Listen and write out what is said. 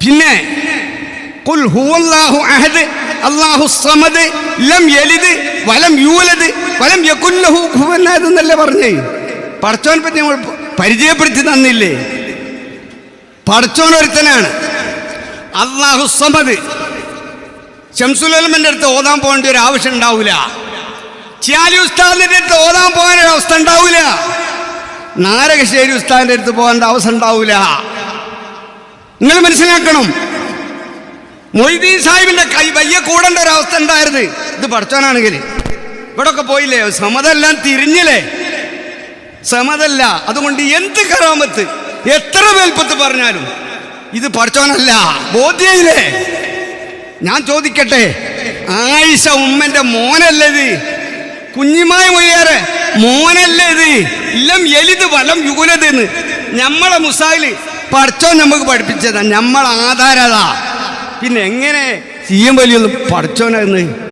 പിന്നെ ഖുൽ ഹുവല്ലാഹു അഹദ് അല്ലാഹു സമദ് ലം യലിദ് വലം യൂലദ് വലം യകുൽ ലഹു കുഫുവൻ അഹദ് എന്നല്ലേ പറഞ്ഞേ. പടച്ചോനെ പറ്റി നമ്മൾ പരിചയപ്പെടുത്തി തന്നില്ലേ? പടച്ചോൻ ഒരുത്തനാണ്. അല്ലാഹു സമദ്. ശംസുലുലമന്റെ അടുത്ത് ഓതാൻ പോകേണ്ട ഒരു ആവശ്യം ഉണ്ടാവില്ല. ചിയാലി ഉസ്താദിന്റെ അടുത്ത് ഓതാൻ പോകാനൊരു അവസ്ഥ ഉണ്ടാവില്ല. നാരകശ്ശേരി ഉസ്താദിന്റെ അടുത്ത് പോകേണ്ട അവസ്ഥ ഉണ്ടാവില്ല. നിങ്ങൾ മനസ്സിലാക്കണം. മൊയ്തീൻ സാഹിബിന്റെ കൈ വയ്യ കൂടേണ്ട ഒരു അവസ്ഥ ഉണ്ടായിരുന്നു. ഇത് പടച്ചോനാണെങ്കിൽ ഇവിടെ ഒക്കെ പോയില്ലേ? സമതെല്ലാം തിരിഞ്ഞില്ലേ? സമതല്ല. അതുകൊണ്ട് എന്ത് കറാമത്ത് എത്ര വേൽപ്പത്ത് പറഞ്ഞാലും ഇത് പടച്ചോനല്ല. ബോധ്യയില്ലേ? ഞാൻ ചോദിക്കട്ടെ, ആയിഷ ഉമ്മന്റെ മോനല്ലത്? കുഞ്ഞിമായ മൊയ്യാറെ മോനല്ലത്? ഇല്ലം എലിത് വലം യുഗുലത് എന്ന് നമ്മളെ മുസായില് പടച്ചോൻ നമുക്ക് പഠിപ്പിച്ചതാ. നമ്മളെ ആധാരതാ. പിന്നെ എങ്ങനെ ചെയ്യാൻ വലിയൊന്നും പടച്ചോനെന്ന്